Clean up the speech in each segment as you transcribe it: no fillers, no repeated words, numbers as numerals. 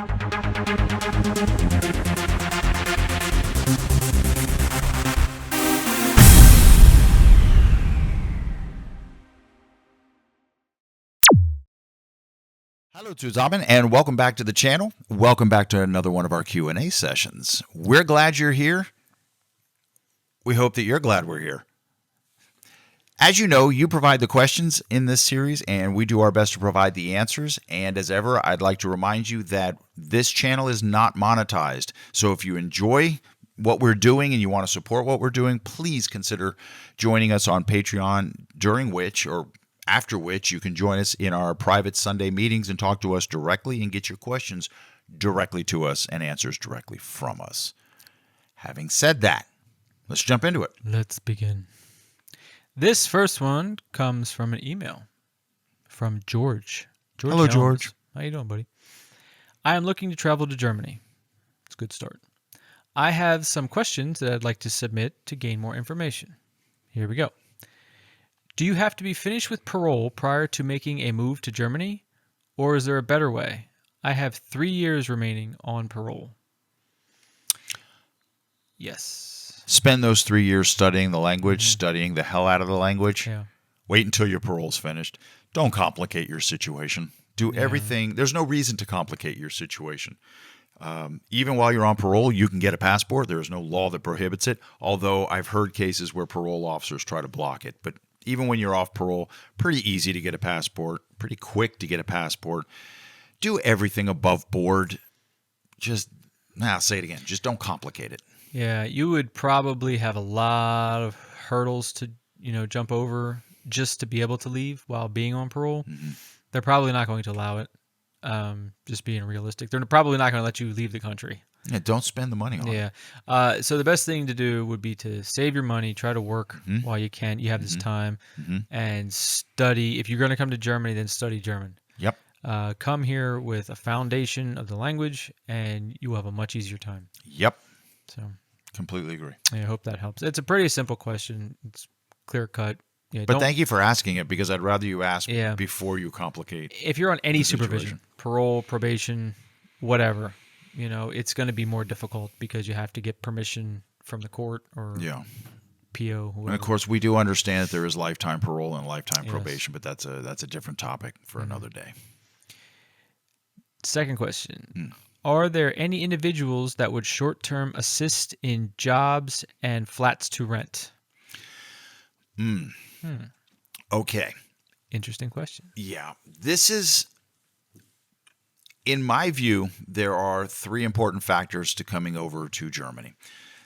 Hello zusammen and welcome back to the channel. Welcome back to another one of our Q&A sessions. We're glad you're here. We hope that you're glad we're here. As you know, you provide the questions in this series and we do our best to provide the answers. And as ever, I'd like to remind you that this channel is not monetized. So if you enjoy what we're doing and you want to support what we're doing, please consider joining us on Patreon, during which or after which you can join us in our private Sunday meetings and talk to us directly and get your questions directly to us and answers directly from us. Having said that, let's jump into it. Let's begin. This first one comes from an email from George. Hello, Helms. George. How you doing, buddy? I am looking to travel to Germany. It's a good start. I have some questions that I'd like to submit to gain more information. Here we go. Do you have to be finished with parole prior to making a move to Germany? Or is there a better way? I have 3 years remaining on parole. Yes. Spend those 3 years studying the language, studying the hell out of the language. Yeah. Wait until your parole's finished. Don't complicate your situation. Do everything. There's no reason to complicate your situation. Even while you're on parole, you can get a passport. There is no law that prohibits it, although I've heard cases where parole officers try to block it. But even when you're off parole, pretty easy to get a passport, pretty quick to get a passport. Do everything above board. I'll say it again, just don't complicate it. Yeah, you would probably have a lot of hurdles to, jump over just to be able to leave while being on parole. Mm-hmm. They're probably not going to allow it. Just being realistic. They're probably not going to let you leave the country. Yeah, don't spend the money on it. Yeah. So the best thing to do would be to save your money, try to work while you can. You have this time and study. If you're going to come to Germany, then study German. Yep. Come here with a foundation of the language and you will have a much easier time. Yep. So completely agree. I hope that helps. It's a pretty simple question. It's clear cut. Yeah, but thank you for asking it because I'd rather you ask before you complicate. If you're on any supervision, parole, probation, whatever, it's going to be more difficult because you have to get permission from the court or PO. Whoever. And of course, we do understand that there is lifetime parole and lifetime probation, but that's a different topic for another day. Second question. Are there any individuals that would short-term assist in jobs and flats to rent? Okay. Interesting question. Yeah. This is, in my view, there are 3 important factors to coming over to Germany.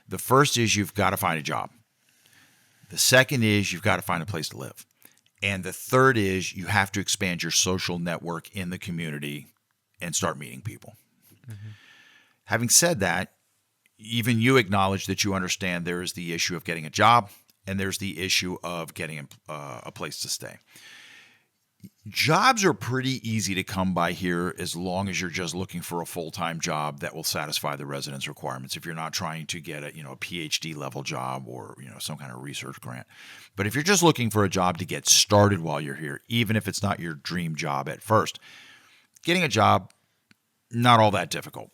The first is you've got to find a job. The second is you've got to find a place to live. And the third is you have to expand your social network in the community and start meeting people. Mm-hmm. Having said that, even you acknowledge that you understand there is the issue of getting a job and there's the issue of getting a place to stay. Jobs are pretty easy to come by here as long as you're just looking for a full-time job that will satisfy the residence requirements. If you're not trying to get a PhD level job or some kind of research grant. But if you're just looking for a job to get started while you're here, even if it's not your dream job at first, getting a job, not all that difficult.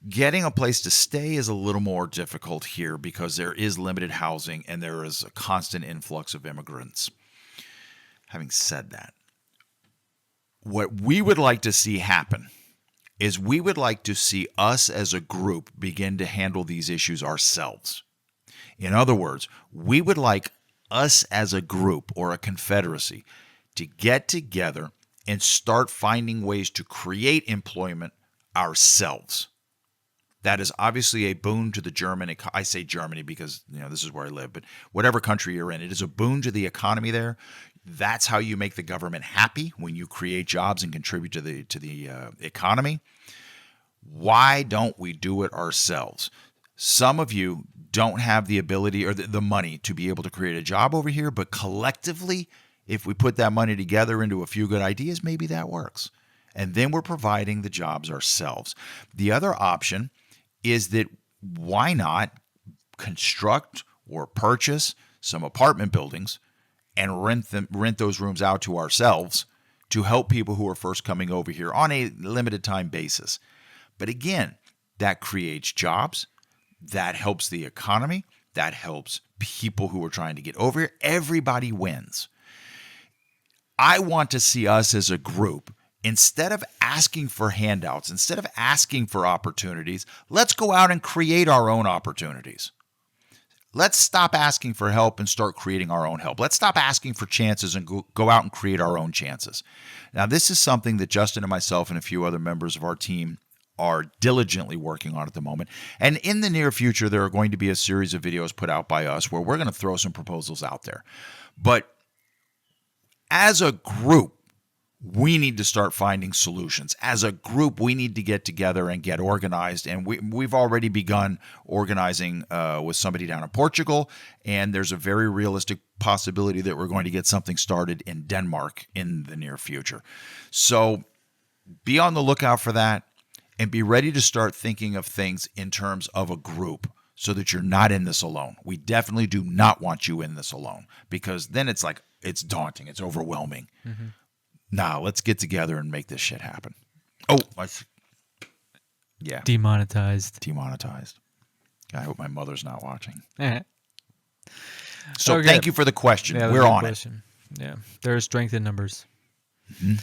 Getting a place to stay is a little more difficult here because there is limited housing and there is a constant influx of immigrants. Having said that, what we would like to see happen is we would like to see us as a group begin to handle these issues ourselves. In other words, we would like us as a group or a confederacy to get together and start finding ways to create employment ourselves. That is obviously a boon to the German. I say Germany because this is where I live, but whatever country you're in, it is a boon to the economy there. That's how you make the government happy, when you create jobs and contribute to the economy. Why don't we do it ourselves? Some of you don't have the ability or the money to be able to create a job over here, but collectively, if we put that money together into a few good ideas, maybe that works. And then we're providing the jobs ourselves. The other option is that why not construct or purchase some apartment buildings and rent those rooms out to ourselves to help people who are first coming over here on a limited time basis. But again, that creates jobs, that helps the economy, that helps people who are trying to get over here. Everybody wins. I want to see us as a group, instead of asking for handouts, instead of asking for opportunities, let's go out and create our own opportunities. Let's stop asking for help and start creating our own help. Let's stop asking for chances and go out and create our own chances. Now, this is something that Justin and myself and a few other members of our team are diligently working on at the moment. And in the near future, there are going to be a series of videos put out by us where we're going to throw some proposals out there. But as a group, we need to start finding solutions. As a group, we need to get together and get organized. And we've already begun organizing with somebody down in Portugal. And there's a very realistic possibility that we're going to get something started in Denmark in the near future. So be on the lookout for that and be ready to start thinking of things in terms of a group so that you're not in this alone. We definitely do not want you in this alone, because then it's like, it's daunting. It's overwhelming. Mm-hmm. Nah, let's get together and make this shit happen. Oh, yeah. Demonetized. I hope my mother's not watching. Eh. So Okay. Thank you for the question. Yeah, We're on it. Yeah, there's strength in numbers. Mm-hmm.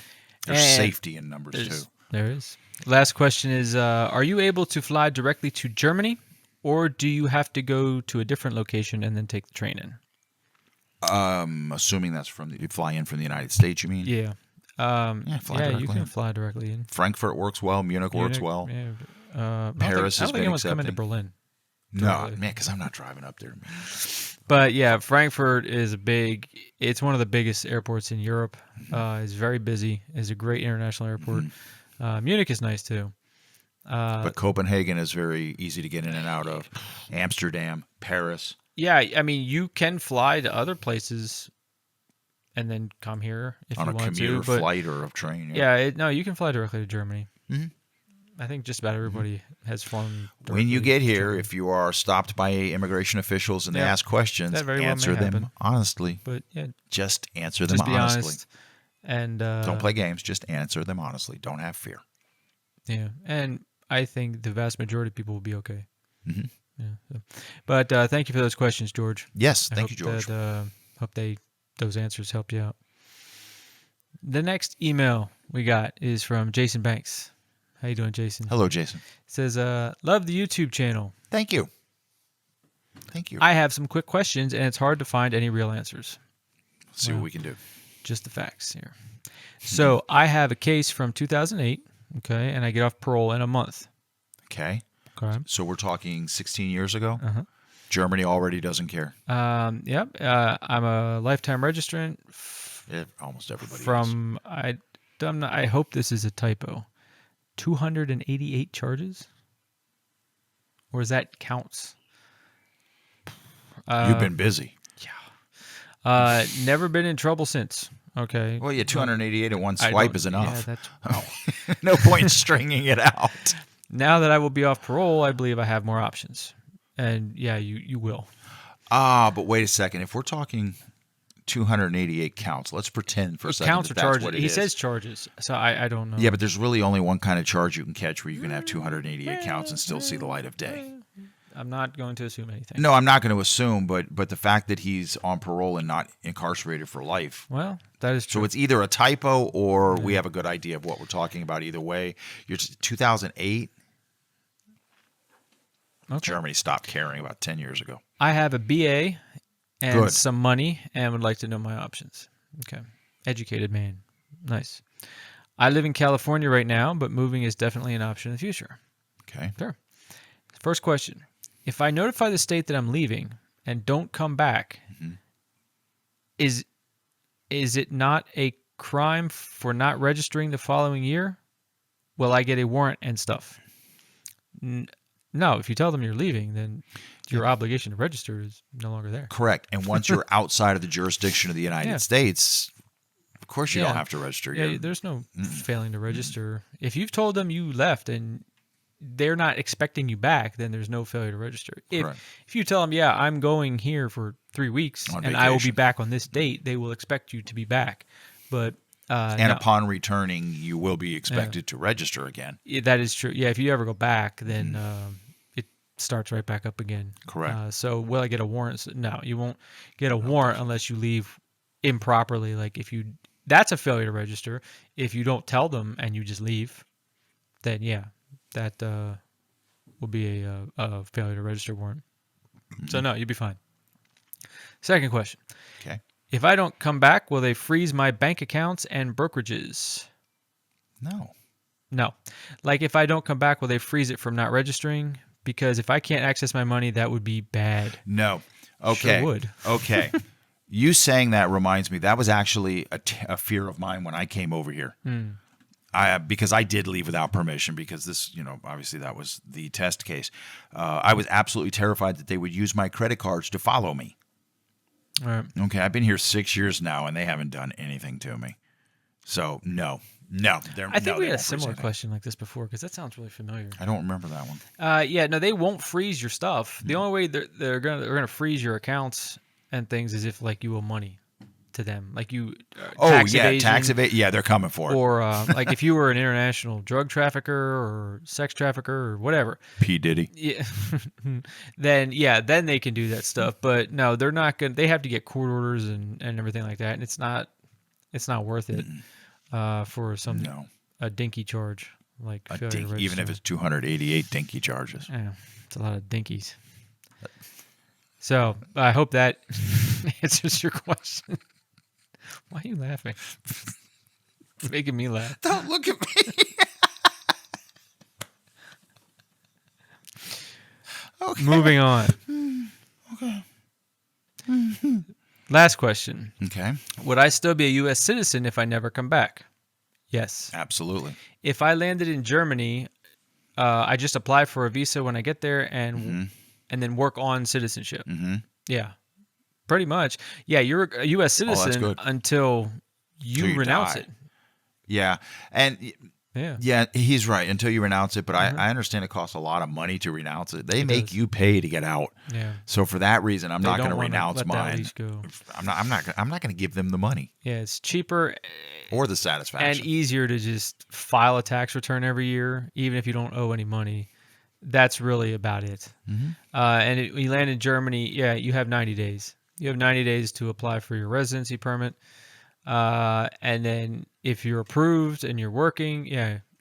There's And safety in numbers too. There is. Last question is, are you able to fly directly to Germany, or do you have to go to a different location and then take the train in? Assuming that's you fly in from the United States, you mean? Yeah. Fly directly you can in. fly directly in. Frankfurt works well. Munich works well. Yeah. Paris I has don't think been anyone's coming to accepting. Berlin. No, directly. man, because I'm not driving up there, man. But yeah, Frankfurt is it's one of the biggest airports in Europe. It's very busy. It's a great international airport. Munich is nice too. But Copenhagen is very easy to get in and out of. Amsterdam, Paris. Yeah, I mean, you can fly to other places and then come here if On you a want commuter to. But flight or a train. yeah, no, you can fly directly to Germany. Mhm. I think just about everybody has flown. When you directly get to here, Germany. if you are stopped by immigration officials and they Yeah, ask questions, that very well answer may them happen. honestly. But yeah, Just answer them just be honestly. honest. And Don't play games. Just answer them honestly. Don't have fear. Yeah, and I think the vast majority of people will be okay. Mhm. Yeah. So. But thank you for those questions, George. Yes, I thank you, George. Hope those answers helped you out. The next email we got is from Jason Banks. How you doing, Jason? Hello, Jason. It says, love the YouTube channel. Thank you. Thank you. I have some quick questions, and it's hard to find any real answers. Let's see what we can do. Just the facts here. So I have a case from 2008, okay, and I get off parole in a month. Okay. Okay. So we're talking 16 years ago. Uh-huh. Germany already doesn't care. Yep. I'm a lifetime registrant Almost everybody is. from I hope this is a typo. 288 charges, or is that counts? You've been busy. Never been in trouble since. Okay. Well, yeah, 288 at one I swipe don't- is enough. Yeah, that's, No point in stringing it out. now that I will be off parole, I believe I have more options. And yeah, you will. But wait a second. If we're talking 288 counts, let's pretend for a second Counts or that's charges? what it He is. says charges, so I don't know. Yeah, but there's really only one kind of charge you can catch where you can have 288 counts and still see the light of day. I'm not going to assume anything. No, I'm not going to assume, but the fact that he's on parole and not incarcerated for life. Well, that is true. So it's either a typo or we have a good idea of what we're talking about either way. You're 2008. Okay. Germany stopped caring about 10 years ago. I have a BA and Good. some money and would like to know my options. Okay. Educated man. Nice. I live in California right now, but moving is definitely an option in the future. Okay. Sure. First question. If I notify the state that I'm leaving and don't come back, is it not a crime for not registering the following year? Will I get a warrant and stuff? No, if you tell them you're leaving, then your obligation to register is no longer there. Correct. And once you're outside of the jurisdiction of the United Yeah. States, of course you Yeah. don't have to register. Yeah, You're- there's no failing to register. If you've told them you left and they're not expecting you back, then there's no failure to register. Correct. If you tell them, yeah, I'm going here for 3 weeks On and I will be vacation. back on this date, they will expect you to be back. But And no. upon returning, you will be expected to register again. Yeah, that is true. Yeah, if you ever go back, then it starts right back up again. Correct. So will I get a warrant? No, you won't get a warrant unless you leave improperly. Like that's a failure to register. If you don't tell them and you just leave, then yeah, that will be a failure to register warrant. So no, you'll be fine. Second question. Okay. If I don't come back, will they freeze my bank accounts and brokerages? No. No. Like if I don't come back, will they freeze it from not registering? Because if I can't access my money, that would be bad. No. Okay. Sure would. Okay. You saying that reminds me, that was actually a fear of mine when I came over here. Because I did leave without permission because this, obviously that was the test case. I was absolutely terrified that they would use my credit cards to follow me. All right. Okay, I've been here 6 years now, and they haven't done anything to me. So, no. I think we had a similar question like this before because that sounds really familiar. I don't remember that one. Yeah, no, they won't freeze your stuff. The only way they're gonna freeze your accounts and things is if like you owe money to them, like you. Tax evasion, yeah, they're coming for it. Or like if you were an international drug trafficker or sex trafficker or whatever. P. Diddy. Yeah. then they can do that stuff. But no, they're not gonna. They have to get court orders and everything like that, and it's not worth it for a dinky charge like failure to register. Even if it's 288 dinky charges. Yeah, it's a lot of dinkies. So I hope that answers your question. Why are you laughing? It's making me laugh. Don't look at me. Okay. Moving on. Okay. Last question. Okay. Would I still be a U.S. citizen if I never come back? Yes. Absolutely. If I landed in Germany, I just apply for a visa when I get there and then work on citizenship. Yeah. Pretty much. Yeah, you're a U.S. citizen until you renounce die. it. Yeah. And yeah, he's right. Until you renounce it. But I understand it costs a lot of money to renounce it. They make you pay to get out. Yeah. So for that reason, I'm not going to renounce mine. Go. I'm not going to give them the money. Yeah, it's cheaper or the satisfaction. And easier to just file a tax return every year, even if you don't owe any money. That's really about it. When you land in Germany, you have 90 days. You have 90 days to apply for your residency permit. And then if you're approved and you're working,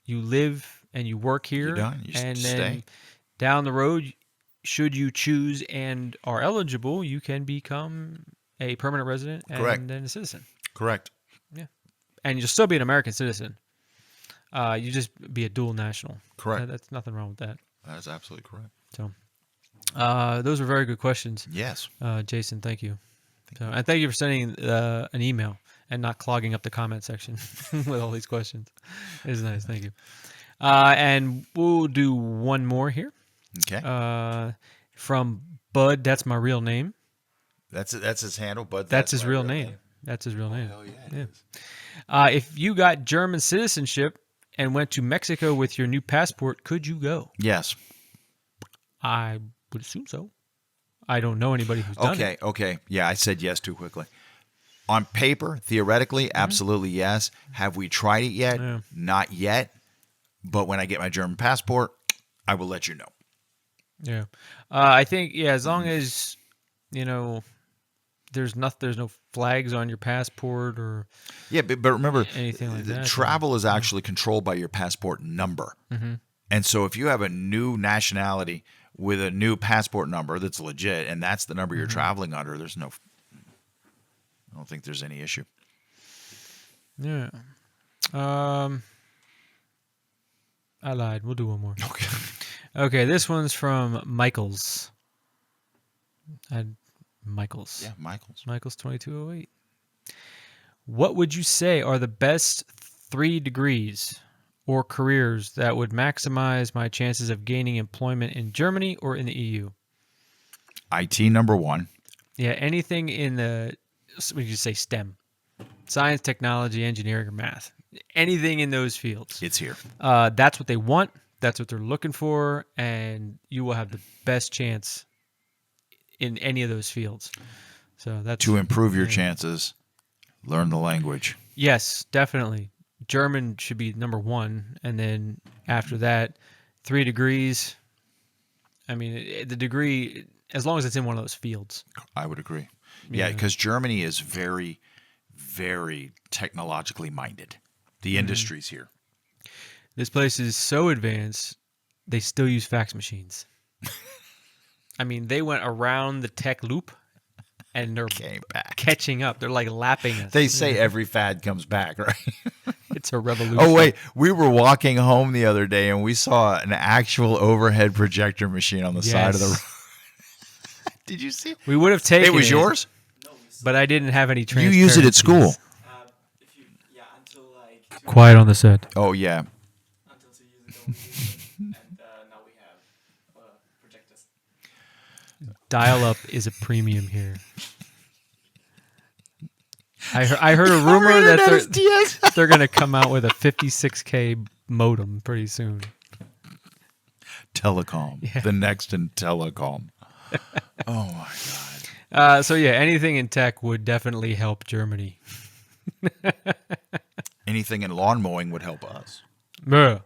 you live and you work here. You're done. You and stay. Then down the road, should you choose and are eligible, you can become a permanent resident and then a citizen. Correct. Yeah. And you'll still be an American citizen. You just be a dual national. Correct. That's nothing wrong with that. That's absolutely correct. So, those were very good questions. Yes. Jason, thank you. And thank you for sending an email and not clogging up the comment section with all these questions. It is nice. Thank you. And we'll do one more here. Okay. From Bud, that's my real name. That's his handle, Bud. That's his real name. That's his real name. Hell yeah. If you got German citizenship and went to Mexico with your new passport, could you go? Yes. I would assume so. I don't know anybody who's done it. Okay. Yeah, I said yes too quickly. On paper, theoretically, absolutely yes. Have we tried it yet? Yeah. Not yet. But when I get my German passport, I will let you know. Yeah. I think, as long as, there's no flags on your passport or but remember, anything like that. Travel is actually controlled by your passport number. And so if you have a new nationality with a new passport number that's legit, and that's the number you're traveling under, I don't think there's any issue. Yeah. I lied. We'll do one more. Okay, this one's from Michaels. Michaels. Yeah, Michaels. Michaels 2208. What would you say are the best 3 degrees or careers that would maximize my chances of gaining employment in Germany or in the EU? IT number 1. Yeah, anything in we just say STEM. Science, technology, engineering, or math. Anything in those fields. It's here. That's what they want. That's what they're looking for. And you will have the best chance in any of those fields. So that's to improve your chances, learn the language. Yes, definitely. German should be number one, and then after that, 3 degrees. I mean, the degree, as long as it's in one of those fields. I would agree. Yeah, Yeah. because Germany is very, very technologically minded. The industry's here. This place is so advanced, they still use fax machines. I mean, they went around the tech loop, and they're Came back. catching up. They're like lapping us. They say every fad comes back, right? It's a revolution. Oh, wait. We were walking home the other day and we saw an actual overhead projector machine on the side of the road. Yes. Did you see it? We would have taken It was yours? but I didn't have any You transparencies. use it at school. If you, yeah, until like Quiet on the set. Oh, yeah. until 2 years ago, we used it, and now we have projectors. Dial-up is a premium here. I heard a rumor that they're going to come out with a 56K modem pretty soon. Telecom. Yeah. The next in telecom. Oh, my God. So yeah, anything in tech would definitely help Germany. Anything in lawn mowing would help us. Yeah.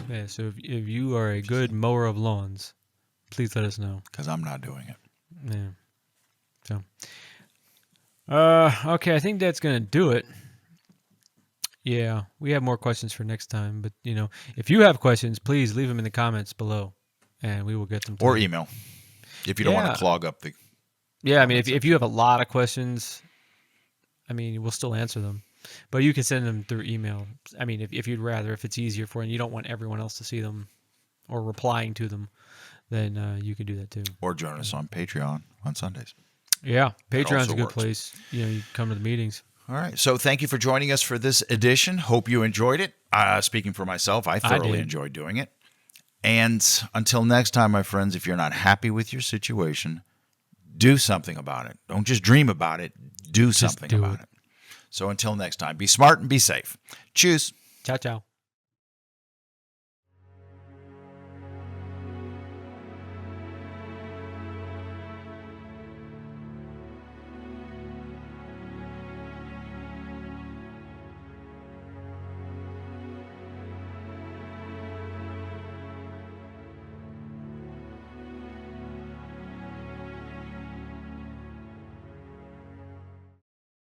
Yeah. So if you are a good mower of lawns, please let us know. Because I'm not doing it. Yeah. So. Okay, I think that's gonna do it. Yeah, we have more questions for next time, but if you have questions, please leave them in the comments below, and we will get them. Or email. If you don't want Yeah. to clog up the... Yeah, I mean, if you have a lot of questions, I mean, we'll still answer them, but you can send them through email. I mean, if you'd rather, if it's easier for you, and you don't want everyone else to see them or replying to them, then you can do that too. Or join us on Patreon on Sundays. Yeah, That Patreon's also a good works. place. You come to the meetings. All right. So thank you for joining us for this edition. Hope you enjoyed it. Speaking for myself, I thoroughly did. enjoyed doing it. And until next time, my friends, if you're not happy with your situation, do something about it. Don't just dream about it. Do something do about it. it. So until next time, be smart and be safe. Cheers. Ciao, ciao.